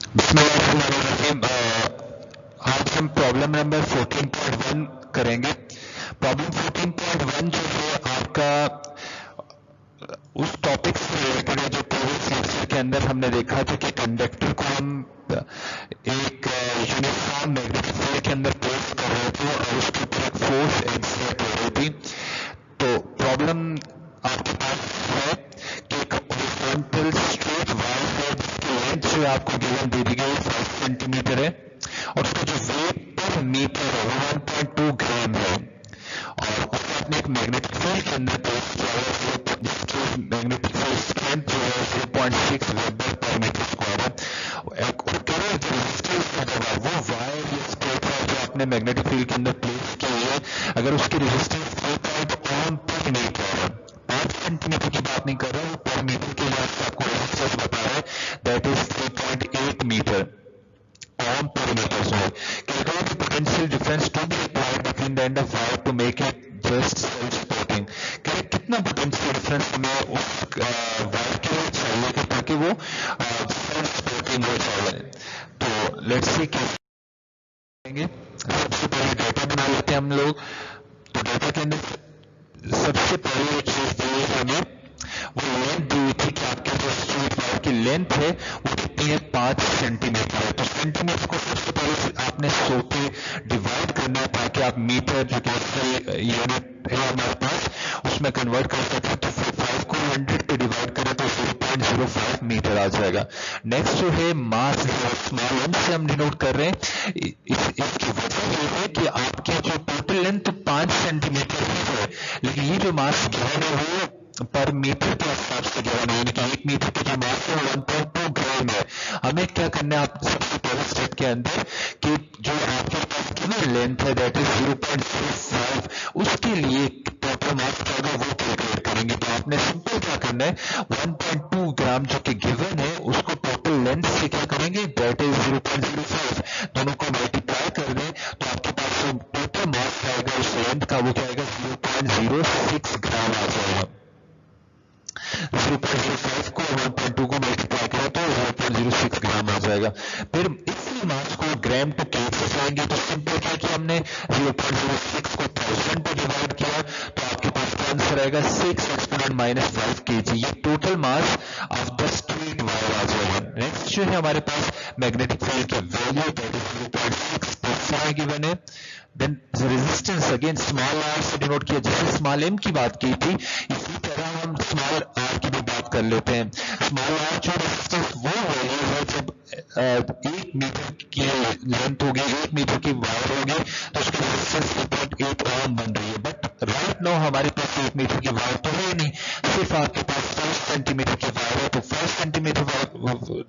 बिस्मिल्लाहिर्रहमानिर्रहीम। आज हम प्रॉब्लम नंबर 14.1 करेंगे। प्रॉब्लम 14.1 जो है आपका उस टॉपिक से रिलेटेड है जो प्रीवियस लेक्चर के अंदर हमने देखा था कि कंडक्टर को हम एक यूनिफॉर्म मैग्नेटिक फील्ड के अंदर प्लेस कर रहे थे और उसके ऊपर एक फोर्स एक्सर्ट हो रही थी। तो प्रॉब्लम आपके पास है कि एक हॉरिजॉन्टल स्ट्रेट वायर है जिसकी लेंथ जो आपको गिवन दे दी गई 5 सेंटीमीटर है और उसका जो वेट पर मीटर है वो 1.2 ग्राम है और उसको आपने एक मैग्नेटिक फील्ड के अंदर प्लेस किया है जिसकी मैग्नेटिक फील्ड स्ट्रेंथ जो है 0.6 वेबर पर मीटर स्क्वायर है। और कह रहे हैं जो रेजिस्टेंस है वो वायर या स्ट्रेट वायर जो आपने मैग्नेटिक फील्ड के अंदर प्लेस की है अगर उसकी रेजिस्टेंस 4 ओम पर मीटर है, 5 सेंटीमीटर की बात नहीं कर रहा, वो पर मीटर के लिए आपको रेजिस्टेंस बता रहा है, that is 3.8 metre ohm per metre. So calculate the potential difference to be applied between the end of wire to make it just self supporting. कितना पोटेंशियल डिफरेंस हमें उस वायर के लिए चाहिए कि ताकि वो सेल्फ सपोर्टिंग हो जाए। तो लेट्स सी कैसे करेंगे। सबसे पहले डाटा बना लेते हैं हम लोग। तो डाटा के अंदर सबसे पहले जो चीज दी है हमें वो लेंथ दी हुई थी कि आपके जो स्ट्रेट वायर की लेंथ है वो कितनी है, 5 सेंटीमीटर है। तो सेंटीमीटर को सबसे पहले आपने 100 पे डिवाइड करना है ताकि आप मीटर जो कैपिटल यूनिट है हमारे पास उसमें कन्वर्ट कर सके। तो 5 को 100 पे डिवाइड करें तो 0.05 मीटर आ जाएगा। नेक्स्ट जो है मास है स्मॉल एम से हम डिनोट कर रहे हैं। इसकी वजह ये है कि आपकी जो टोटल लेंथ 5 सेंटीमीटर ही है लेकिन ये जो मास गिवन है वो पर मीटर के हिसाब से गिवन है, यानी कि 1 मीटर का जो मास है 1.2 ग्राम है। हमें क्या करना है आप सबसे पहले स्टेप के अंदर कि जो आपके पास गिवन लेंथ है दैट इज 0.05 उसके लिए टोटल मास क्या होगा वो कैलकुलेट करेंगे। तो आपने सिंपल क्या करना है 1.2 ग्राम जो कि गिवन है उसको टोटल लेंथ से क्या करेंगे दैट इज 0.05 दोनों को मल्टीप्लाई कर दें तो आपके पास जो टोटल मास आएगा उस लेंथ का वो क्या आएगा 0.06 ग्राम आ जाएगा। 0.05 को 1.2 को मल्टीप्लाई करें तो 0.06 ग्राम आ जाएगा। फिर इसी मास को ग्राम टू केजी से आएंगे तो सिंपल क्या कि हमने 0.06 को 1000 पे डिवाइड किया तो आपके पास क्या आंसर आएगा 6 एक्सपोनेंट माइनस 5 केजी। ये total mass of the straight wire आ जाएगा। नेक्स्ट जो है हमारे पास मैग्नेटिक फील्ड की वैल्यू दैट इज 0.6 गिवन है। Then resistance again small R से डिनोट किया, जैसे स्मॉल एम की बात की थी इसी तरह हम स्मॉल आर की भी बात कर लेते हैं। स्मॉल आर जो रेजिस्टेंस वो वैल्यू है जब 1 मीटर की लेंथ होगी, 1 मीटर की वायर होगी तो उसकी रेजिस्टेंस 3.8 ओम बन रही है। बट राइट नाउ हमारे पास 1 मीटर की वायर तो है नहीं, सिर्फ आपके पास 5 सेंटीमीटर की वायर है। तो 5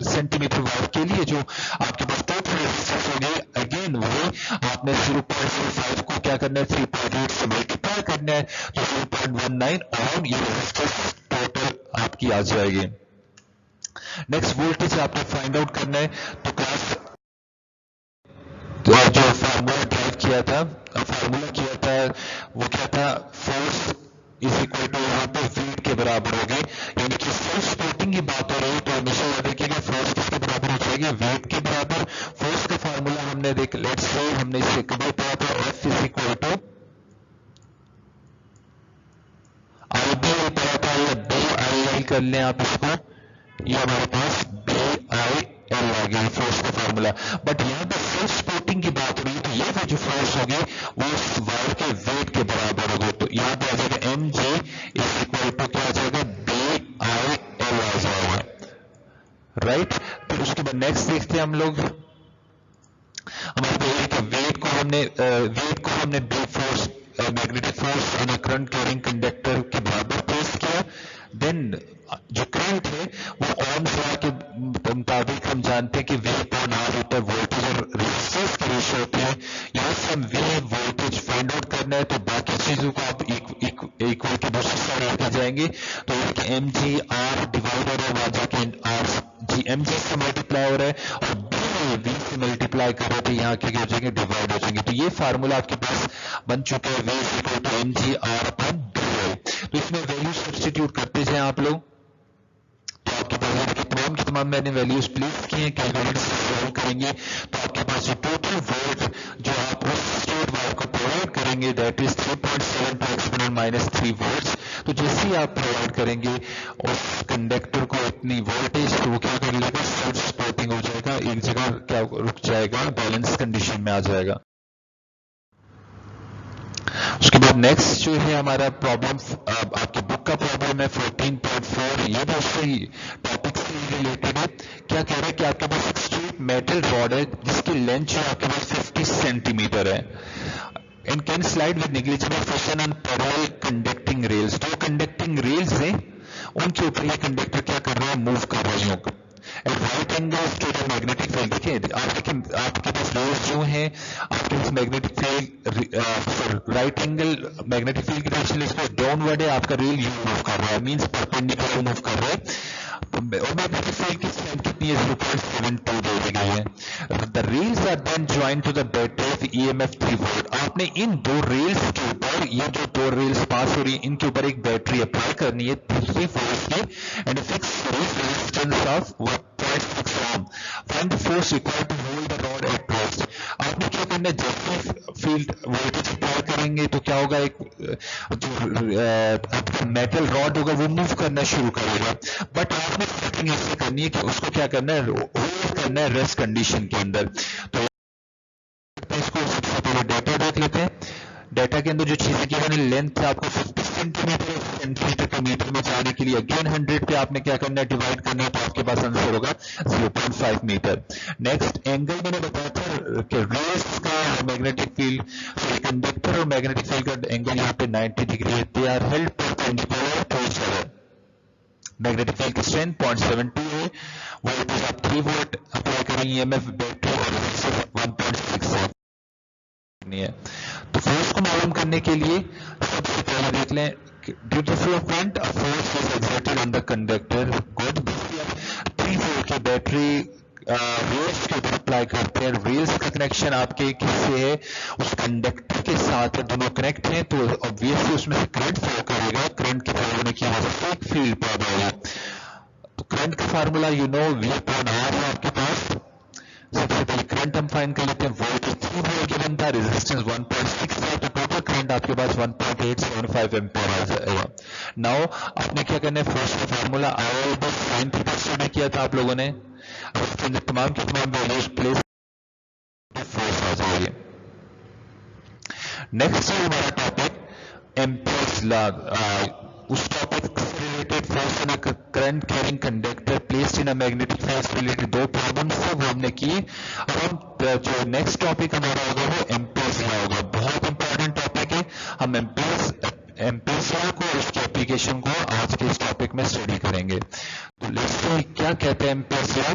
सेंटीमीटर वायर के लिए जो आपके पास टोटल रेजिस्टेंस होगी अगेन वही आपने 0.05 को क्या करना है 3.8 से मल्टीप्लाई करना है तो 0.19 ओम ये रेजिस्टेंस टोटल आपकी आ जाएगी। नेक्स्ट वोल्टेज आपने फाइंड आउट करना है। तो क्लास जो फार्मूला ड्राइव किया था वो क्या था फोर्स इज इक्वल टू यहाँ पे वेट के बराबर होगी, यानी कि सेल्फ सपोर्टिंग की बात हो रही है तो हमेशा याद रखिएगा फोर्स किसके बराबर हो जाएगी वेट के बराबर। फोर्स का फार्मूला हमने देख लेट्स से हमने इससे कभी पढ़ा था F is equal to IBL पढ़ा था या BIL कर लें आप इसको, ये हमारे पास BIL आ गया फोर्स का फार्मूला। बट यहाँ पे सेल्फ सपोर्टिंग की बात हो रही है तो ये जो फोर्स होगी वो उस वायर के वेट के बराबर होगी। तो यहाँ पे आ जाएगा mg इज इक्वल टू क्या आ जाएगा BIL आ जाएगा, राइट। फिर उसके बाद नेक्स्ट देखते हैं हम लोग हमारे वेट को हमने B force magnetic force on a current carrying conductor के बराबर प्लेस किया। देन जो करंट है वो ओम्स लॉ के मुताबिक हम जानते हैं कि V अपॉन R होता है वोल्टेज और रेजिस्टेंस की रेशियो होती है। यहाँ से हम V वोल्टेज फाइंड आउट करना है तो बाकी चीजों को आप इक्वल की दूसरी साइड लेके जाएंगे तो mg R डिवाइड हो रहा है वहां जाके R mg से मल्टीप्लाई हो रहा है और V से मल्टीप्लाई कर रहे थे यहाँ के क्या हो जाएंगे डिवाइड हो जाएंगे। तो ये फार्मूला आपके पास बन चुका है V is equal to mg R upon BL। तो इसमें वैल्यू सब्स्टिट्यूट करते जाए आप लोग तो आपके पास तमाम की तमाम मैंने वैल्यूज प्लेस की हैं, कैलकुलेटर से सॉल्व करेंगे तो आपके पास जो टोटल वोल्ट जो आप उस स्टेट वायर को प्रोवाइड करेंगे that is 3.72 exponent minus 3 volts. तो जैसे ही आप प्रोवाइड करेंगे उस कंडक्टर को इतनी वोल्टेज तो वो क्या कर लेगा, सेल्फ सपोर्टिंग हो जाएगा, एक जगह क्या रुक जाएगा, बैलेंस कंडीशन में आ जाएगा। उसके बाद नेक्स्ट जो है हमारा प्रॉब्लम आपके बुक का प्रॉब्लम है 14.4, ये दूसरे टॉपिक से रिलेटेड है। क्या कह रहा है कि आपके पास एक स्ट्रेट मेटल रॉड है जिसकी लेंथ जो आपके पास 50 सेंटीमीटर है and can slide with negligible friction on parallel conducting rails। जो कंडक्टिंग रेल्स हैं उनके ऊपर ये कंडक्टर क्या कर रहा है, मूव कर रहा है। Right angle to the magnetic field, देखिए आपके पास रेल्स जो हैं आपके पास magnetic field right angle magnetic field की डायरेक्शन इसमें डाउनवर्ड है, आपका रेल यू मूव कर रहा है, मींस परपेंडिकुलर मूव कर रहा है। और मैग्नेटिक फील्ड की स्ट्रेंथ कितनी है, 0.72 दे दी गई है। The rails are then joined to the battery of EMF 3 volt. आपने इन दो रेल्स के ऊपर, ये जो दो रेल्स पास हो रही है इनके ऊपर एक बैटरी अप्लाई करनी है 3 वोल्ट की and fix resistance of 0.6 ohm. Find the force required to hold the rod at rest. आपने क्या करना है, जैसे फील्ड वोल्टेज अप्लाई करेंगे तो क्या होगा, एक जो मेटल रॉड होगा वो मूव करना शुरू करेगा, बट आपने सेटिंग ऐसे करनी है कि उसको क्या करना है, होल्ड करना है रेस्ट कंडीशन के अंदर। तो इसको सबसे पहले डाटा देख लेते हैं। डाटा के अंदर जो चीजें की मैंने लेंथ आपको 50 सेंटीमीटर, सेंटीमीटर के मीटर में जाने के लिए अगेन 100 पे आपने क्या करना है, डिवाइड करना है, तो आपके पास आंसर होगा 0.5 मीटर। नेक्स्ट एंगल मैंने बताया था कि रेल्स का मैग्नेटिक फील्ड, कंडक्टर और मैग्नेटिक फील्ड का एंगल यहाँ पे 90 डिग्री है। They are held perpendicular to each other. Magnetic field की स्ट्रेंथ 0.72 है, वोल्टेज आप 3 वोल्ट अप्लाई करेंगे, ईएमएफ बैटरी और रेजिस्टेंस 1.6 है। तो फोर्स को मालूम करने के लिए सबसे पहले देख लें, due to flow of current a force is exerted on the conductor. Good. 3 volt की बैटरी रेल्स के ऊपर अप्लाई करते हैं। रेल्स का कनेक्शन आपके किससे है, उस कंडक्टर के साथ है, दोनों कनेक्ट हैं तो ऑब्वियसली उसमें से करंट फ्लो करेगा। करंट के फ्लो होने की वजह से एक फील्ड पैदा होगा। तो करंट का formula you know V upon R है आपके पास। सबसे पहले करंट हम फाइंड कर लेते हैं, वोल्टेज 3 वोल्ट के बनता है, रेजिस्टेंस 1.6 है, तो टोटल करंट आपके पास 1.875 एम्पीयर आ जाएगा। नाउ आपने क्या करना है, फोर्स का फार्मूला IL बस sin थीटा स्टडी किया था आप लोगों ने, अब इसके अंदर तमाम के तमाम वैल्यूज प्लेस फोर्स आ जाएगी। नेक्स्ट है हमारा टॉपिक एम्पीयर्स लॉ। उस टॉपिक से related force in current carrying conductor placed in a magnetic field से रिलेटेड 2 प्रॉब्लम्स थे वो हमने की। अब हम जो नेक्स्ट टॉपिक हमारा होगा वो एम्पीयर्स लॉ होगा। बहुत इंपॉर्टेंट टॉपिक है, हम एम्पीयर्स लॉ को और उसकी एप्लीकेशन को आज के इस टॉपिक में स्टडी करेंगे। तो लेट्स सी क्या कहते हैं एम्पीयर्स लॉ।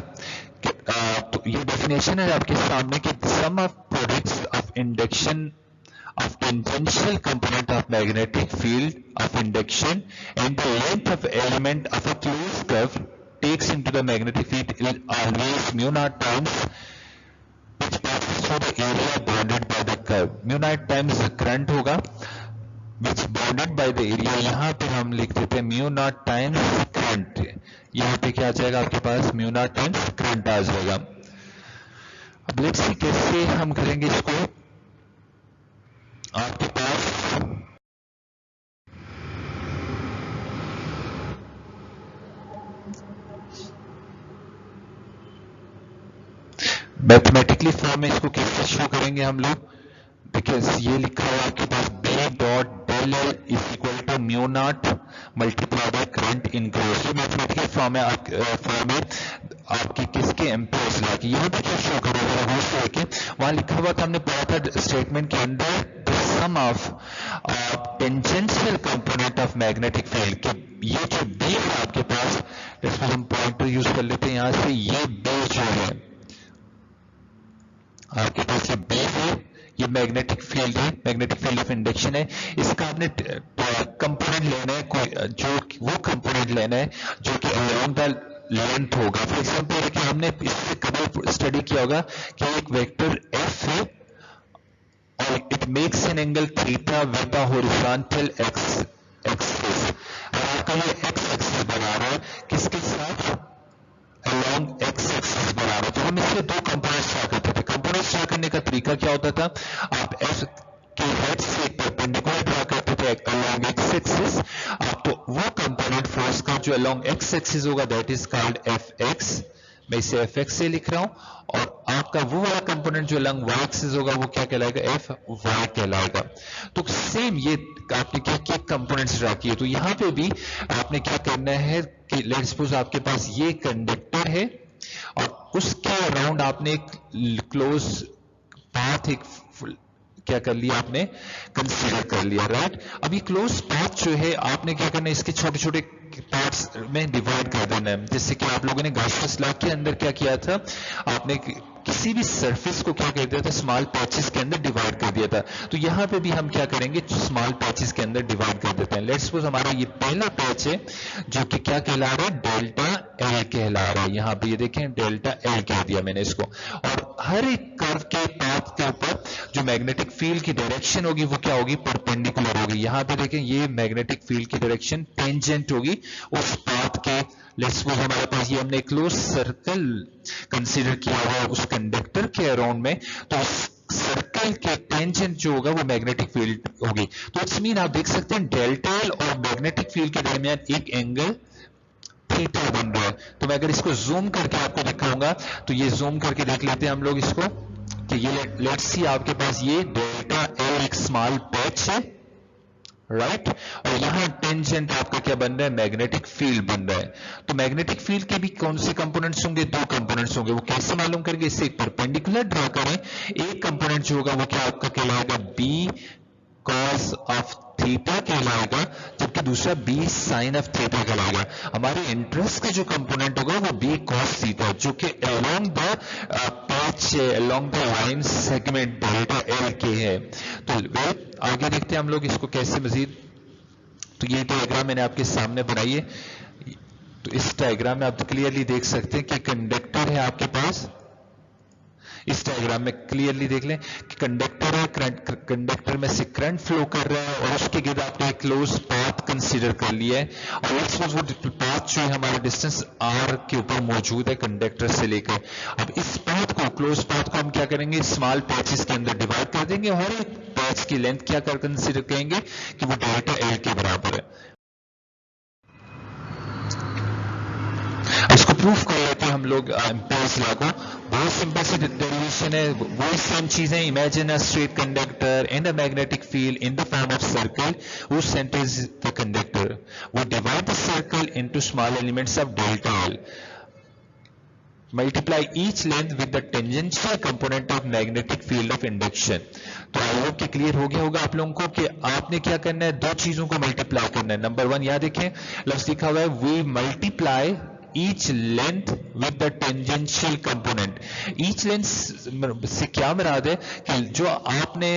तो ये डेफिनेशन है आपके सामने कि sum of products of induction of tangential component of magnetic field of induction and the length of element of a closed curve takes into the magnetic field is always mu naught times which passes through the area bounded by the curve। mu naught times current होगा which bounded by the area, यहाँ पे हम लिख देते हैं mu naught times current। यहाँ पे क्या आ जाएगा आपके पास, mu naught times current आ जाएगा। अब लेट्स सी कैसे हम करेंगे इसको। आपके पास मैथमेटिकली फॉर्म में इसको कैसे शो करेंगे हम लोग, देखिए ये लिखा हुआ आपके पास B dot del L is equal to mu naught multiply by current enclosed. ये मैथमेटिकल फॉर्म है आपकी किसके, एम्पीयर्स लॉ की। यहाँ पे क्या शो करेगा, होश लेके वहां लिखा हुआ था, हमने पढ़ा था स्टेटमेंट के अंदर, the sum of tangential component of magnetic field के ये जो B है आपके पास, इसमें हम पॉइंटर यूज कर लेते हैं यहाँ से, ये B जो है आपके पास ये B है, ये मैग्नेटिक फील्ड है, मैग्नेटिक फील्ड ऑफ इंडक्शन है। इसका आपने कंपोनेंट लेना है, कोई जो वो कंपोनेंट लेना है जो कि अलोंग द लेंथ होगा। फॉर एग्जाम्पल देखिए हमने इससे कभी स्टडी किया होगा कि एक वेक्टर F है और it makes an angle theta with the horizontal axis. और आपका ये एक्स एक्सिस बना रहा है किसके साथ, करने का तरीका क्या होता था, आप एफ के हेड से परपेंडिकुलर ड्रा करते थे अलोंग एक्स एक्सिस, आप तो वो कंपोनेंट फोर्स का जो अलोंग एक्स एक्सिस होगा that is called F x, मैं इसे एफ एक्स से लिख रहा हूं, और आपका वो वाला कंपोनेंट जो अलोंग वाई एक्सिस होगा वो क्या कहलाएगा, एफ वाई कहलाएगा। तो सेम ये आपने क्या किया, कंपोनेंट्स ड्रा किए, तो यहां पे भी आपने क्या करना है कि लेट्स सपोज आपके पास ये कंडक्टर है और उसके अराउंड आपने एक क्लोज पाथ एक क्या कर लिया, आपने कंसीडर कर लिया, राइट। अब ये क्लोज पाथ जो है आपने क्या करना है, इसके छोटे छोटे पार्ट्स में डिवाइड कर देना है। जैसे कि आप लोगों ने गाउस लॉ के अंदर क्या किया था, आपने किसी भी सरफेस को क्या कर दिया था, स्मॉल पैचेस के अंदर डिवाइड कर दिया था। तो यहां पे भी हम क्या करेंगे, स्मॉल पैचेस के अंदर डिवाइड कर देते हैं। लेट्स सपोज हमारा ये पहला पैच है जो कि क्या कहला रहा है, डेल्टा एल कहला रहा है। यहां पे ये देखें डेल्टा एल कह दिया मैंने इसको, और हर एक कर्व के पाथ के ऊपर जो मैग्नेटिक फील्ड की डायरेक्शन होगी वो क्या होगी, परपेंडिकुलर होगी। यहां पे देखें ये मैग्नेटिक फील्ड की डायरेक्शन टेंजेंट होगी उस पाथ के। लेट्स सपोज हमारे पास ये हमने क्लोज सर्कल कंसीडर किया हुआ उस कंडक्टर के अराउंड में, तो सर्कल के टेंजेंट जो होगा वो मैग्नेटिक फील्ड होगी। तो इट्स मीन आप देख सकते हैं डेल्टा एल और मैग्नेटिक फील्ड के दरमियान एक एंगल थीटा बन रहा है। तो मैं अगर इसको जूम करके आपको दिखाऊंगा, तो ये जूम करके देख लेते हैं हम लोग इसको, कि ये लेट्स सी आपके पास ये डेल्टा एल एक स्मॉल पैच है, राइट, और यहां टेंजेंट आपका क्या बन रहा है, मैग्नेटिक फील्ड बन रहा है। तो मैग्नेटिक फील्ड के भी कौन से कंपोनेंट्स होंगे, दो कंपोनेंट्स होंगे। वो कैसे मालूम करके, इससे परपेंडिकुलर ड्रा करें। एक कंपोनेंट जो होगा वो क्या आपका कहलाएगा, बी कॉस ऑफ थीटा कहलाएगा, जबकि दूसरा बी साइन ऑफ थीटा कहलाएगा। हमारे इंटरेस्ट का जो कंपोनेंट होगा वो बी कॉस थीटा, जो कि along the patch along the line segment delta L के है। तो आगे देखते हैं हम लोग इसको कैसे मजीद। तो ये डायग्राम मैंने आपके सामने बनाई है। तो इस डायग्राम में आप क्लियरली देख सकते हैं कि कंडक्टर है आपके पास, इस डायग्राम में क्लियरली देख लें कि कंडक्टर है, कंडक्टर में से करंट फ्लो कर रहा है और उसके गिर्द आपने एक क्लोज पाथ कंसीडर कर लिया है, और लेट्स सपोज वो पाथ जो है हमारा डिस्टेंस आर के ऊपर मौजूद है कंडक्टर से लेकर। अब इस पाथ को, क्लोज पाथ को हम क्या करेंगे, स्मॉल पैचेस के अंदर डिवाइड कर देंगे, और हर एक पैच की लेंथ क्या कर कंसीडर करेंगे कि वो डेल्टा एल के बराबर है। इसको प्रूफ कर लेते हैं हम लोग एम्पियर्स लॉ को। बहुत सिंपल सी डेरिवेशन है, वही सेम चीजें। Imagine a straight conductor and a magnetic field in the form of circle whose center is the conductor. We divide the circle into small elements of delta L. Multiply each length with the tangential component of magnetic field of induction. तो I hope कि clear हो गया होगा आप लोगों को कि आपने क्या करना है, दो चीजों को मल्टीप्लाई करना है। नंबर वन, यहां देखें लफ्ज लिखा हुआ है we multiply each length with the tangential component. each length से क्या मुराद है कि जो आपने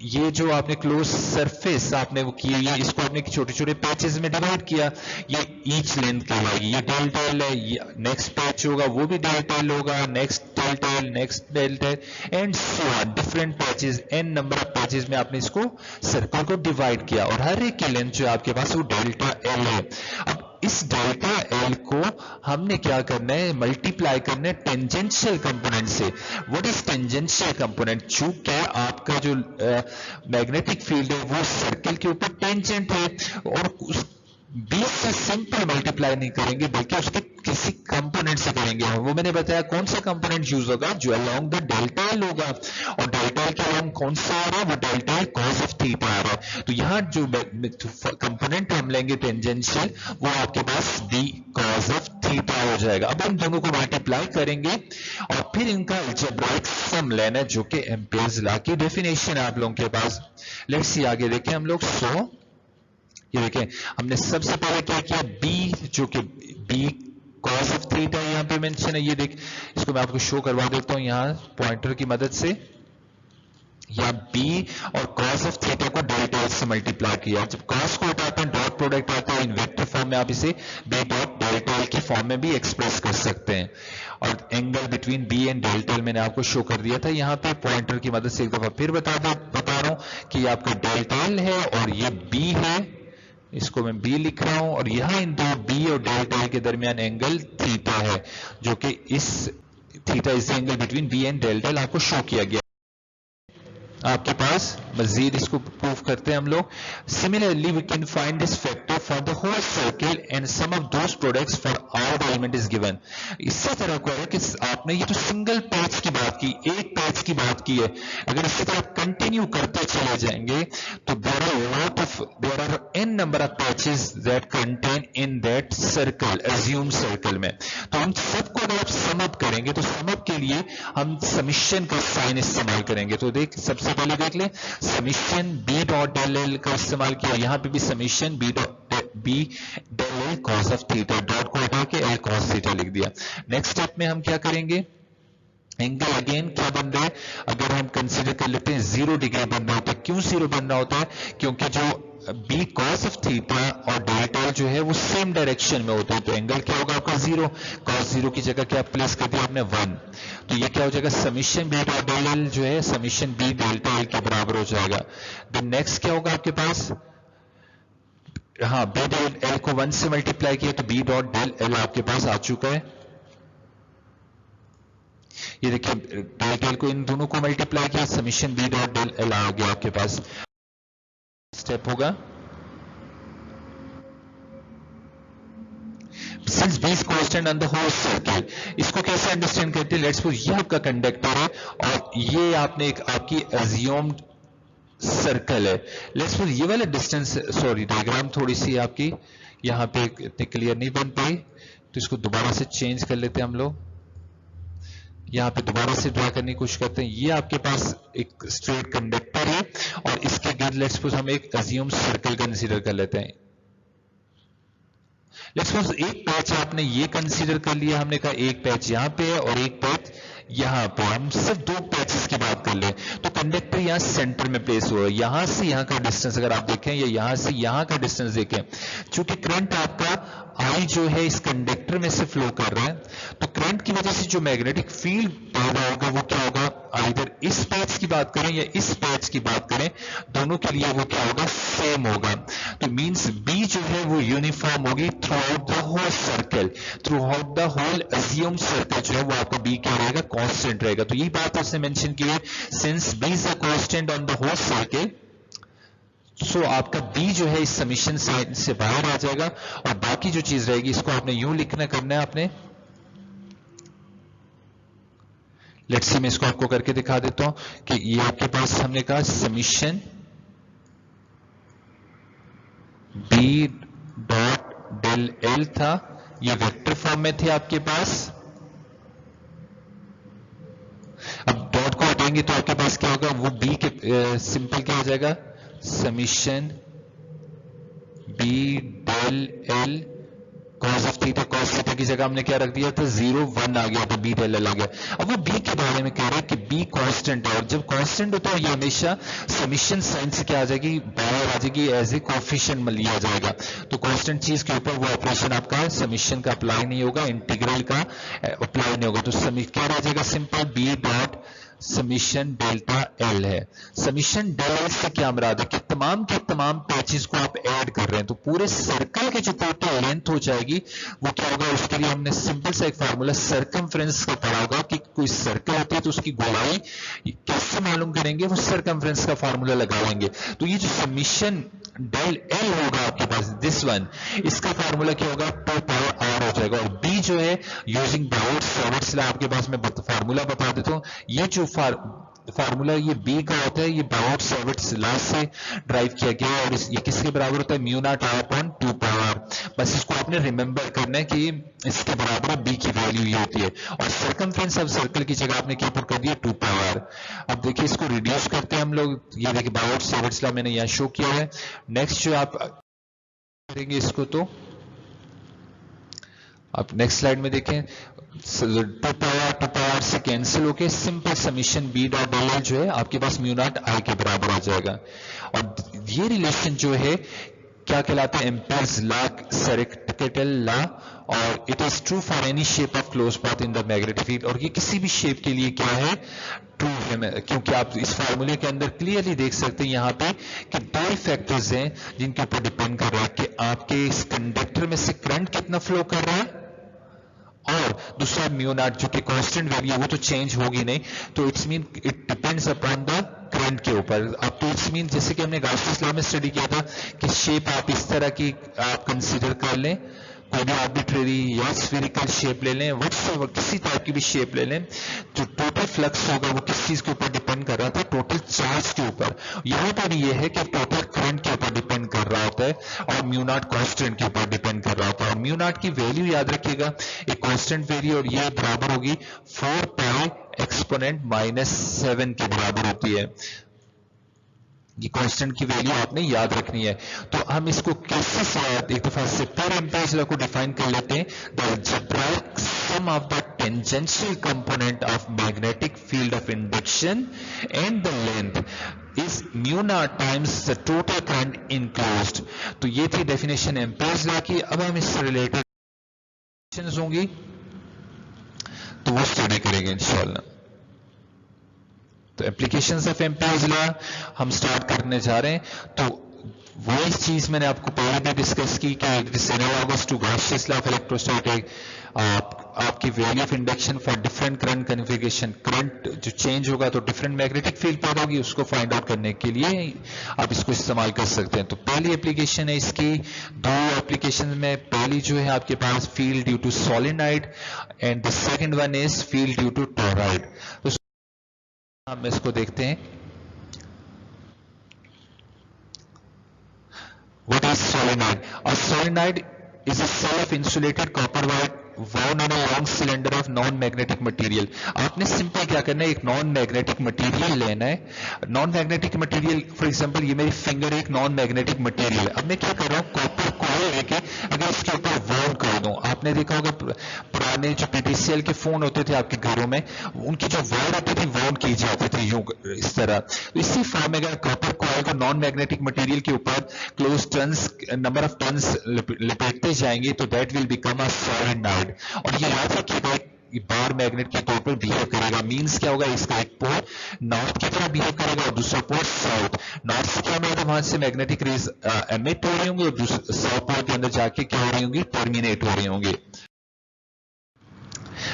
ये जो आपने क्लोज सरफेस आपने वो किया, ये इसको आपने छोटे छोटे पैचेस में डिवाइड किया, ये ईच लेंथ कहलाएगी। ये डेल्टा एल है, नेक्स्ट पैच होगा वो भी डेल्टा एल होगा, next delta L, next delta L, and so on, different patches, n number of patches में आपने इसको सर्कल को डिवाइड किया, और हर एक की लेंथ जो आपके पास वो डेल्टा एल है। अब इस डेल्टा एल को हमने क्या करना है, मल्टीप्लाई करना है टेंजेंशियल कंपोनेंट से। What is tangential component? चूंकि आपका जो मैग्नेटिक फील्ड है वो सर्कल के ऊपर टेंजेंट है, और उस बीच से सिंपल मल्टीप्लाई नहीं करेंगे बल्कि उसके किसी कंपोनेंट से करेंगे। वो मैंने बताया कौन सा कंपोनेंट यूज होगा, जो अलोंग द डेल्टा एल होगा, और डेल्टा एल के अलोंग कौन सा आ रहा है, वो delta L cos of theta आ रहा है। तो यहाँ जो कंपोनेंट हम लेंगे टेंजेंशियल, वो आपके पास डी कॉस ऑफ थीटा हो जाएगा। अब इन दोनों को मल्टीप्लाई करेंगे और फिर इनका अलजेब्राइक सम लेना है, जो कि एम्पियर्स लॉ की डेफिनेशन है आप लोगों के पास। लेट्स सी आगे देखें हम लोग। सो ये देखें हमने सबसे पहले क्या किया, बी जो कि बी कॉस ऑफ थीटा यहाँ पे मेंशन है, ये देख इसको मैं आपको शो करवा देता हूँ यहाँ पॉइंटर की मदद से। या बी और कॉस ऑफ थीटा को डेल्टा एल से मल्टीप्लाई किया। जब कॉस को हटाते हैं डॉट प्रोडक्ट आता है, इन वेक्टर फॉर्म में आप इसे बी डॉट डेल्टा एल की फॉर्म में भी एक्सप्रेस कर सकते हैं। और angle between B and delta L मैंने आपको शो कर दिया था यहाँ पे पॉइंटर की मदद से। एक दफा फिर बता रहा हूँ कि ये आपका डेल्टा एल है और ये बी है, इसको मैं बी लिख रहा हूं, और यहां इन दो बी और डेल्टा एल के दरमियान एंगल थीटा है, जो कि इस theta is the angle between B and del del आपको शो किया गया आपके पास। मजीद इसको प्रूव करते हैं हम लोग। Similarly we can find this factor for the whole circle and sum of those products for all the element is given. इसी तरह को है कि आपने ये तो सिंगल पैच की बात की, एक पैच की बात की है, अगर इसी तरह कंटिन्यू करते चले जाएंगे तो there are n number of patches that contain in that circle, assume circle में। तो हम सबको अगर आप सम अप करेंगे तो सम अप के लिए हम समिशन का साइन इस्तेमाल करेंगे। तो देख सबसे पहले देख ले, summation B dot del L का इस्तेमाल किया, यहां पे भी summation B del L cos of theta, dot को हटा के एल कॉस थीटा लिख दिया। नेक्स्ट स्टेप में हम क्या करेंगे, एंगल अगेन क्या बन रहा है, अगर हम कंसीडर कर लेते हैं 0 डिग्री बन रहा होता है। क्यों 0 बन रहा होता है, क्योंकि जो बी कॉस ऑफ थीटा और डेल्टा जो है वो सेम डायरेक्शन में होते हैं, तो एंगल क्या होगा आपका 0, कॉस 0 की जगह क्या प्लेस कर दिया आपने 1, तो ये क्या हो जाएगा summation B dot del L जो है समिशन बी डेल्टा एल के बराबर हो जाएगा। देन नेक्स्ट क्या होगा आपके पास, हाँ बी डेल एल को 1 से मल्टीप्लाई किया तो बी डॉट डेल एल आपके पास आ चुका है। ये देखिए डेल डेल को इन दोनों को मल्टीप्लाई किया, summation B dot del L आ गया आपके पास। स्टेप होगा since B is constant on the whole circle, इसको कैसे अंडरस्टैंड करते हैं, लेट्स सपोज ये आपका कंडक्टर है और ये आपने एक आपकी अज्यूम्ड सर्कल है। लेट्स सपोज ये वाला डिस्टेंस, सॉरी डायग्राम थोड़ी सी आपकी यहां पे इतनी क्लियर नहीं बन पाई, तो इसको दोबारा से चेंज कर लेते हैं हम लोग, यहां पे दोबारा से ड्रा करने की कोशिश करते हैं। ये आपके पास एक स्ट्रेट कंडक्टर है और इसके गिर्द लेट्स सपोज हम एक अज्यूम सर्कल कंसीडर कर लेते हैं। लेट्स सपोज एक पैच आपने ये कंसीडर कर लिया, हमने कहा एक पैच यहां पे है और एक पैच यहां पे, हम सिर्फ 2 पैचेस की बात कर ले तो कंडक्टर यहां सेंटर में प्लेस हुआ है। यहां से यहां का डिस्टेंस अगर आप देखें या यहां से यहां का डिस्टेंस देखें, चूंकि करंट आपका आई जो है इस कंडक्टर में से फ्लो कर रहा है, तो करंट की वजह से जो मैग्नेटिक फील्ड पैदा होगा वो क्या होगा, इधर इस पैच की बात करें या इस पैच की बात करें, दोनों के लिए वो क्या होगा, सेम होगा। तो मींस बी जो है वो यूनिफॉर्म होगी throughout the whole circle, throughout the whole assume circle जो है वो आपका बी क्या रहेगा, कांस्टेंट रहेगा। तो यही बात उसने मेंशन की है, since B is a constant on the whole circle, so आपका बी जो है इस समीशन साइन से बाहर आ जाएगा और बाकी जो चीज रहेगी इसको आपने यूं लिखना करना है आपने। लेट्स सी मैं इसको आपको करके दिखा देता हूं कि ये आपके पास हमने कहा summation B dot del L था, ये वेक्टर फॉर्म में थे आपके पास। अब डॉट को हटाएंगे तो आपके पास क्या होगा, वो बी के सिंपल क्या हो जाएगा, summation B del L cos of theta, cos theta की जगह हमने क्या रख दिया था 0 1 आ गया, तो बी डेल एल आ गया। अब वो बी के बारे में कह रहे हैं कि बी कांस्टेंट है और जब कांस्टेंट होता है ये हमेशा समीशन साइन से क्या आ जाएगी, बाहर आ जाएगी, एज ए कोएफिशिएंट में लिया जाएगा। तो कांस्टेंट चीज के ऊपर वो ऑपरेशन आपका समीशन का अप्लाई नहीं होगा, इंटीग्रल का अप्लाई नहीं होगा। तो क्या रह जाएगा, simple B dot summation delta L है। समीशन डेल एल से क्या मुराद है कि तमाम के तमाम पैचेस को आप ऐड कर रहे हैं तो पूरे सर्कल के जो टोटल लेंथ हो जाएगी वो क्या होगा, उसके लिए हमने सिंपल सा एक फार्मूला सर्कमफ्रेंस का पढ़ा होगा कि कोई सर्कल होती है तो उसकी गोलाई कैसे मालूम करेंगे, वो सर्कमफ्रेंस का फार्मूला लगाएंगे। तो ये जो समीशन डेल एल होगा आपके पास दिस वन, इसका फार्मूला क्या होगा, 2 पावर आर हो जाएगा। और बी जो है यूजिंग बाउट-सावर्ट्स लॉ आपके पास मैं फार्मूला बता देता हूं, ये जो फार्मूला ये बी का होता है ये बाउट-सावर्ट्स लॉ से ड्राइव किया गया है और ये किसके बराबर होता है, mu naught R upon 2 power. बस इसको आपने रिमेंबर करना है कि इसके बराबर बी की वैल्यू ये होती है और सर्कमफ्रेंस ऑफ सर्कल की जगह आपने क्या पुट कर दिया 2 पावर। अब देखिए इसको रिड्यूस करते हैं हम लोग, ये देखिए बाउट-सावर्ट्स लॉ मैंने यहां शो किया है। नेक्स्ट जो आप करेंगे इसको, तो आप नेक्स्ट स्लाइड में देखें 2 पावर से कैंसिल होके simple summation B dot del L जो है आपके पास म्यू नॉट आई के बराबर आ जाएगा। और ये रिलेशन जो है क्या कहलाता है, एम्पियर्स लॉ, सर्किटल लॉ, और it is true for any shape of close path in the magnetic field. और ये किसी भी शेप के लिए क्या है, ट्रू है, क्योंकि आप इस फार्मूले के अंदर क्लियरली देख सकते हैं यहाँ पे कि 2 फैक्टर्स हैं जिनके ऊपर डिपेंड कर रहा है कि आपके इस कंडक्टर में से करंट कितना फ्लो कर रहा है और दूसरा म्यू नॉट जो कि कांस्टेंट वैल्यू वो तो चेंज होगी नहीं, तो it's mean it depends upon the current के ऊपर। अब तो इट्स मीन जैसे कि हमने गाउस लॉ में स्टडी किया था कि शेप आप इस तरह की आप कंसीडर कर लें, कोई भी आर्बिट्रेरी या स्फेरिकल शेप ले लें, किसी टाइप की भी शेप ले लें, जो टोटल फ्लक्स होगा वो किस चीज के ऊपर डिपेंड कर रहा था, टोटल चार्ज के ऊपर। यहाँ पर ये है कि टोटल करंट के ऊपर डिपेंड कर रहा होता है और म्यू नॉट कांस्टेंट के ऊपर डिपेंड कर रहा होता है। और म्यू नॉट की वैल्यू याद रखिएगा, एक कांस्टेंट वैल्यू, और ये बराबर होगी 4 पाई एक्सपोनेंट -7 के बराबर होती है। ये कांस्टेंट की वैल्यू आपने याद रखनी है। तो हम इसको कैसे एक दफा से पर एम्पीयर लॉ को डिफाइन कर लेते हैं। The algebraic sum of the tangential component of magnetic field of induction and the length is mu naught times the total current enclosed। तो ये थी डेफिनेशन एम्पीयर लॉ की। अब हम इससे रिलेटेड होंगी तो वो स्टडी करेंगे इंशाल्लाह। तो एप्लीकेशंस ऑफ एम्पीयर्स लॉ हम स्टार्ट करने जा रहे हैं। तो वो इस चीज मैंने आपको पहले भी डिस्कस की कि this analogous to Gauss's law of electrostatic, आपकी value of induction for different current configuration, current जो चेंज होगा तो डिफरेंट मैग्नेटिक फील्ड पैदा होगी, उसको फाइंड आउट करने के लिए आप इसको इस्तेमाल कर सकते हैं। तो पहली एप्लीकेशन है इसकी, दो एप्लीकेशन में, पहली जो है आपके पास field due to solenoid and the second one is field due to toroid. तो हम इसको देखते हैं। What is solenoid? A solenoid is a cell of insulated copper wire wound on a long cylinder of non-magnetic material। आपने simple क्या करना है, एक नॉन मैग्नेटिक मटेरियल लेना है। Non magnetic material, for example ये मेरी फिंगर एक नॉन मैग्नेटिक मटेरियल है। अब मैं क्या कर रहा हूँ, कॉपर कॉइल लेके अगर इसके ऊपर वाउंड कर दूं, आपने देखा होगा पुराने जो PTCL के फोन होते थे आपके घरों में, उनकी जो वायर होती थी वाउंड की जाती थी यूं इस तरह। तो इसी फॉर्म में अगर कॉपर कॉइल को नॉन मैग्नेटिक मटेरियल के ऊपर close turns, number of turns लपेटते जाएंगे तो that will become a solenoid. और ये याद रखिएगा बार मैग्नेट के तौर पर बिहेव करेगा। मींस क्या होगा, इसका एक पोल नॉर्थ की तरह बिहेव करेगा और दूसरा पोल साउथ। नॉर्थ से क्या मतलब वहां से मैग्नेटिक रेज एमिट हो रही होंगी और साउथ पोल के अंदर जाके क्या हो रही होंगी, टर्मिनेट हो रही होंगी।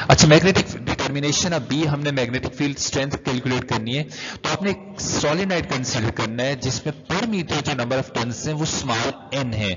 अच्छा, मैग्नेटिक डिटर्मिनेशन, अब बी हमने मैग्नेटिक फील्ड स्ट्रेंथ कैलकुलेट करनी है। तो आपने सोलेनॉइड कंसीडर करना है जिसमें पर मीटर जो नंबर ऑफ टर्न्स हैं वो स्मॉल n है।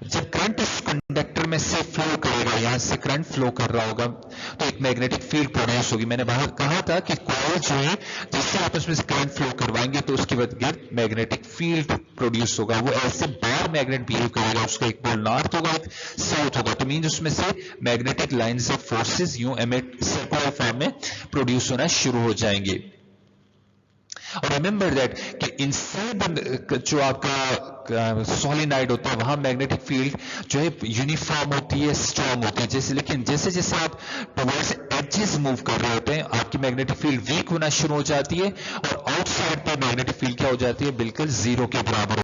जब करंट इस कंडक्टर में से फ्लो करेगा, यहां से करंट फ्लो कर रहा होगा तो एक मैग्नेटिक फील्ड प्रोड्यूस होगी। मैंने बाहर कहा था कि कॉइल जो है जैसे आप उसमें से करंट फ्लो करवाएंगे तो उसके बाद मैग्नेटिक फील्ड प्रोड्यूस होगा। वो ऐसे बार मैग्नेट बिहेव करेगा, उसका एक पोल नॉर्थ होगा एक साउथ होगा। तो मीन उसमें से मैग्नेटिक लाइंस ऑफ फोर्सेस यूं एमिट सर्कुलर फॉर्म में प्रोड्यूस होना शुरू हो जाएंगे। और रिमेंबर दैट कि इनसाइड जो आपका सोलेनॉइड होता है वहां मैग्नेटिक फील्ड जो है यूनिफॉर्म होती है, स्ट्रॉन्ग होती है। जैसे लेकिन जैसे जैसे आप टुवर्ड्स एजेस मूव कर रहे होते हैं आपकी मैग्नेटिक फील्ड वीक होना शुरू हो जाती है और आउटसाइड पर मैग्नेटिक फील्ड क्या हो जाती है, बिल्कुल जीरो के बराबर।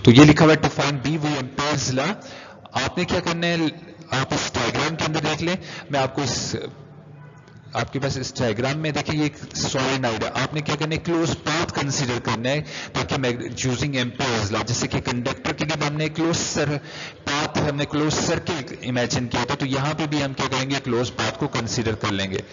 तो ये लिखा हुआ है to find B we Ampere's law. आपने क्या करना है, आप इस डायग्राम के अंदर देख लें, मैं आपको आपके पास इस डायग्राम में देखिए ये एक सोलेनॉइड है। आपने क्या करना है, क्लोज पाथ कंसीडर करना है ताकि यूजिंग एम्पीयर्स लॉ, जैसे कि कंडक्टर के लिए हमने क्लोज पाथ, हमने क्लोज सर्किल इमेजिन किया था, तो यहां पे भी हम क्या करेंगे, क्लोज पाथ को कंसीडर कर लेंगे।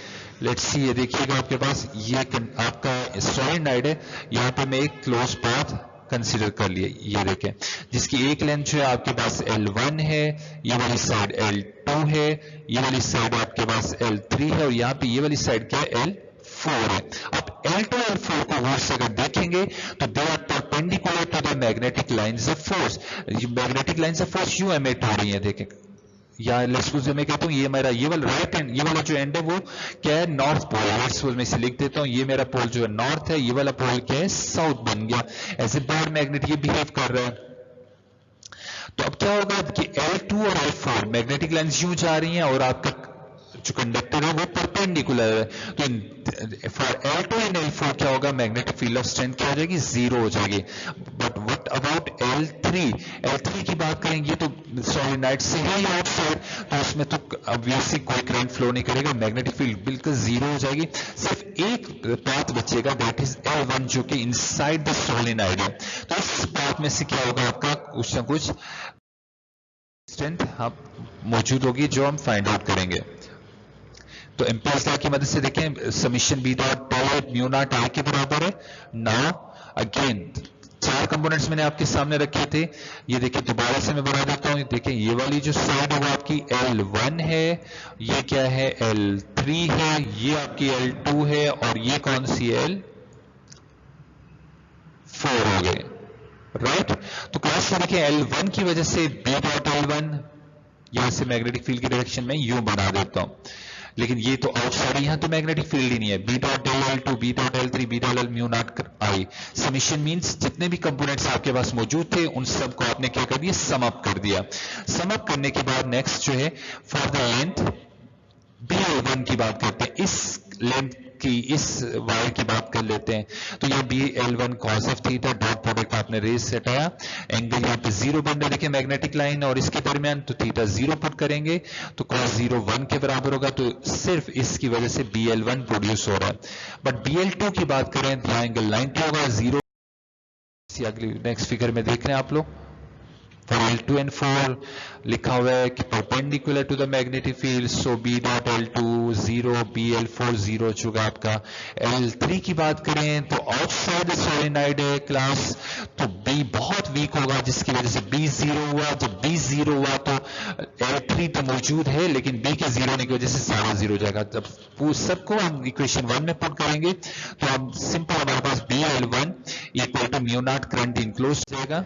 लेट्स सी, ये देखिएगा आपके पास ये आपका सोलेनॉइड है, यहां पे मैं एक क्लोज पाथ कंसीडर कर लिए, ये देखें, जिसकी एक लेंथ जो है आपके पास L1 है, ये वाली साइड L2 है, ये वाली साइड आपके पास L3 है और यहाँ पे ये वाली साइड क्या है, L4 है। अब L2 और L4 को गौर से अगर देखेंगे तो they are perpendicular to the magnetic lines of force. Magnetic lines of force यूं एमिट हो रही है, देखें, या लेट्स सपोज मैं कहता हूँ ये मेरा ये वाला राइट हैंड, ये वाला जो एंड है वो क्या है, नॉर्थ पोल है। लेट्स सपोज मैं इसे लिख देता हूँ, ये मेरा पोल जो है नॉर्थ है, ये वाला पोल क्या है, साउथ बन गया। ऐसे बार मैग्नेट ये बिहेव कर रहा है। तो अब क्या होगा कि L2 और L4 मैग्नेटिक लाइंस यूं जा रही हैं और आपका जो कंडक्टर है वो परपेंडिकुलर है। तो फॉर L2 एंड L4 क्या होगा, मैग्नेटिक फील्ड ऑफ स्ट्रेंथ क्या हो जाएगी, जीरो हो जाएगी। बट व्हाट अबाउट L3 की बात करेंगे तो सोलेनॉइड से ही आउटसाइड, तो उसमें तो ऑब्वियसली कोई करंट फ्लो नहीं करेगा, मैग्नेटिक फील्ड बिल्कुल जीरो हो जाएगी। सिर्फ एक पाथ बचेगा, दैट इज L1 जो कि इनसाइड द सोलेनॉइड है। तो इस पाथ में से क्या होगा, आपका कुछ ना कुछ स्ट्रेंथ मौजूद होगी जो हम फाइंड आउट करेंगे। तो एम्पियर्स लॉ की मदद से देखें, summation B dot del mu naught I के बराबर है। नाउ अगेन 4 कंपोनेंट्स मैंने आपके सामने रखे थे, ये देखिए दोबारा से मैं बना देता हूं। देखिए ये वाली जो साइड है वो आपकी L1 है, ये क्या है L3 है, ये आपकी L2 है और ये कौन सी L4 हो गए, राइट। तो क्लास में देखिए L1 की वजह से B डॉट L1 यहां से मैग्नेटिक फील्ड की डायरेक्शन में यूं बना देता हूं, लेकिन ये तो आउटसाइड है, यहां तो मैग्नेटिक फील्ड ही नहीं है। B dot del L2, B dot L3, B dot L mu naught I. Summation means जितने भी कंपोनेंट्स आपके पास मौजूद थे उन सब को आपने क्या कर दिया, सम अप कर दिया। सम अप करने के बाद नेक्स्ट जो है फॉर द लेंथ BL1 की बात करते हैं, इस लेंथ की, इस वायर की बात कर लेते हैं। तो ये BL1 cos of theta, dot product आपने रेज से हटाया, एंगल यहाँ पे 0 बन रहा है, देखिए मैग्नेटिक लाइन और इसके दरमियान, तो थीटा 0 पुट करेंगे तो cos 0 1 के बराबर होगा। तो सिर्फ इसकी वजह से BL1 प्रोड्यूस हो रहा है। बट BL2 की बात करें तो यहाँ एंगल 90 होगा, 0 अगली नेक्स्ट फिगर में देख रहे हैं आप लोग। For L2 and 4 लिखा हुआ है कि perpendicular to the magnetic field, so B dot L2 0, BL4 0 चुका आपका। L3 की बात करें तो आउटसाइड सोलेनोइड है क्लास, तो B बहुत वीक होगा जिसकी वजह से B 0 हुआ। जब B 0 हुआ तो L3 तो मौजूद है लेकिन B के 0 होने की वजह से सारा 0 हो जाएगा। जब सबको हम इक्वेशन 1 में पुट करेंगे तो हम सिंपल हमारे पास BL1 equal to mu naught current enclose जाएगा।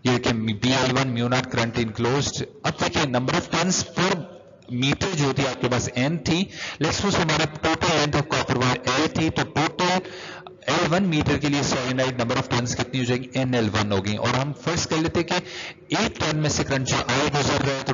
ये कि BL1 mu naught current enclosed. अब देखिए number of turns per metre जो थी आपके पास N थी, लेट्स सपोज हमारा total length of copper wire L थी, तो टोटल L1 मीटर के लिए सोलेनोइड नंबर ऑफ टर्न्स कितनी हो जाएगी, NL1 होगी। और हम फर्स्ट कर लेते कि एक टर्न में से करंट जो I गुजर रहा है तो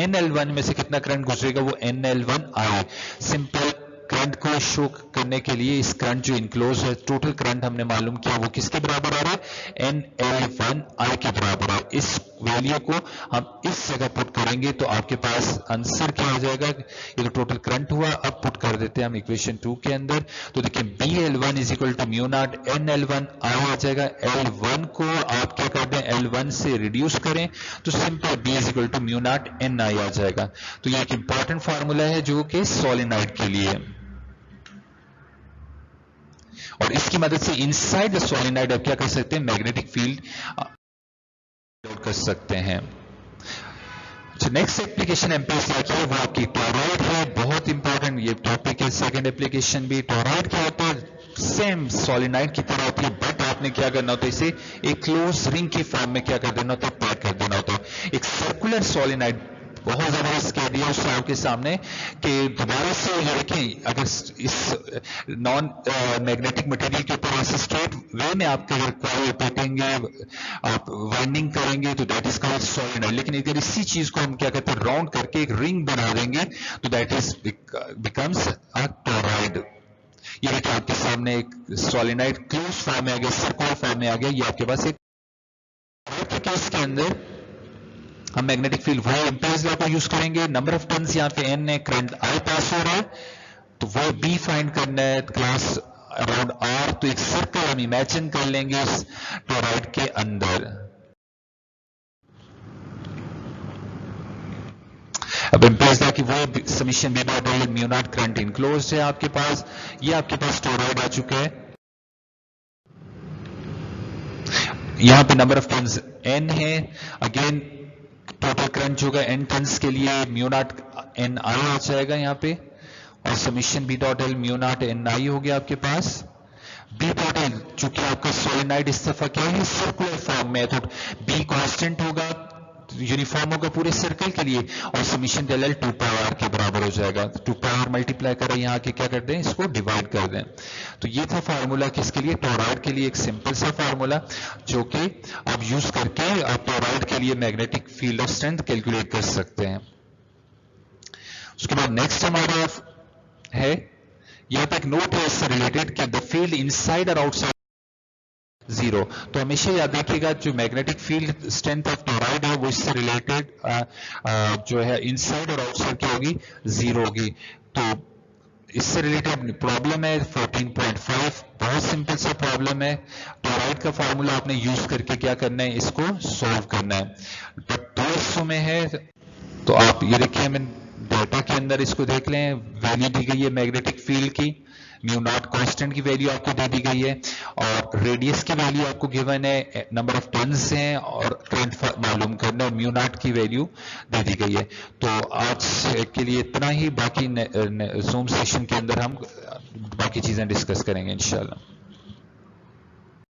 NL1 में से कितना करंट गुजरेगा, वो NL1 I। सिंपल करंट को शो करने के लिए इस करंट जो इनक्लोज है, टोटल करंट हमने मालूम किया वो किसके बराबर आ रहा है, NL1I के बराबर है। इस वैल्यू को हम इस जगह पुट करेंगे तो आपके पास आंसर क्या हो जाएगा, ये तो टोटल करंट हुआ। अब पुट कर देते हैं हम इक्वेशन 2 के अंदर, तो देखिए BL1 is equal to mu naught NL1I आ जाएगा। L1 को आप क्या कर दें, L1 से रिड्यूस करें तो simple B is equal to mu naught NI आ जाएगा। तो ये एक इंपॉर्टेंट फार्मूला है जो कि सोलेनोइड के लिए, और इसकी मदद से इनसाइड द सोलेनोइड आप क्या कर सकते हैं, मैग्नेटिक फील्ड कर सकते हैं। अच्छा, नेक्स्ट एप्लीकेशन एम्पियर्स लॉ की है वो आपकी टॉरॉइड है, बहुत इंपॉर्टेंट ये टॉपिक है। सेकंड एप्लीकेशन भी टॉरॉइड क्या होता है, सेम सोलेनोइड की तरह होती है, बट आपने क्या करना होता है, इसे एक क्लोज रिंग की फॉर्म में क्या कर देना होता है, पैक कर देना होता है। एक सर्कुलर सोलेनोइड बहुत जबरदस्त कह दिया उस आपके सामने कि दोबारा से देखें, अगर इस नॉन मैग्नेटिक मटेरियल के ऊपर ऐसे स्ट्रेट वे में आप अगर कॉइल पेटेंगे, आप वाइंडिंग करेंगे तो दैट इज कॉल्ड सोलेनोइड। लेकिन अगर इसी चीज को हम क्या कहते हैं, राउंड करके एक रिंग बना देंगे तो that is becomes a torrid. ये देखिए आपके सामने एक सोलेनोइड क्लोज फॉर्म में आ गया, सर्कुलर फॉर्म में आ गया। ये आपके पास एक केस के अंदर हम मैग्नेटिक फील्ड वो एम्पियर्स लॉ को यूज करेंगे। नंबर ऑफ टर्न्स यहाँ पे N है, करंट I पास हो रहा है, तो वो B फाइंड करना है क्लास अराउंड R। तो एक सर्कल हम इमेजिन कर लेंगे इस टॉरॉइड के अंदर। अब एम्पियर्स लॉ की वो summation B dot del mu naught current enclosed है आपके पास। ये आपके पास टॉरॉइड आ चुका है, यहाँ पे नंबर ऑफ टर्न्स N है। अगेन टोटल करंट जो होगा N टर्न्स के लिए म्यू नॉट NI आ जाएगा यहाँ पे, और summation B dot L mu naught NI हो गया आपके पास। B डॉट L चूंकि आपका सोलेनोइड इस दफा क्या है, सर्कुलर फॉर्म में है, तो B कांस्टेंट होगा, यूनिफॉर्म होगा पूरे सर्कल के लिए, और समीशन डेल L 2 पावर के बराबर हो जाएगा। 2 पावर मल्टीप्लाई करें, यहाँ के क्या कर दें, इसको डिवाइड कर दें। तो ये था फार्मूला किसके लिए, टॉरॉइड के लिए। एक सिंपल सा फार्मूला जो कि आप यूज करके आप टॉरॉइड के लिए magnetic field of strength calculate कर सकते हैं। उसके बाद नेक्स्ट हमारा है, यहाँ पे एक नोट है इससे रिलेटेड कि द फील्ड इनसाइड और आउटसाइड 0। तो हमेशा याद रखिएगा जो magnetic field strength of torrid है वो इससे रिलेटेड जो है इनसाइड और आउटसाइड क्या होगी, 0 होगी। तो इससे रिलेटेड प्रॉब्लम है 14.5, बहुत सिंपल सा प्रॉब्लम है। टोराइड का फॉर्मूला आपने यूज करके क्या करना है, इसको सॉल्व करना है। बट 2 हिस्सों में है, तो आप ये देखिए, हमें डाटा के अंदर इसको देख लें, वैल्यू दी गई है मैग्नेटिक फील्ड की, म्यू नॉट कांस्टेंट की वैल्यू आपको दे दी गई है, और रेडियस की वैल्यू आपको गिवन है, नंबर ऑफ टर्न्स हैं, और करंट मालूम करना, और म्यू नॉट की वैल्यू दे दी गई है। तो आज के लिए इतना ही, बाकी जूम सेशन के अंदर हम बाकी चीजें डिस्कस करेंगे इंशाल्लाह।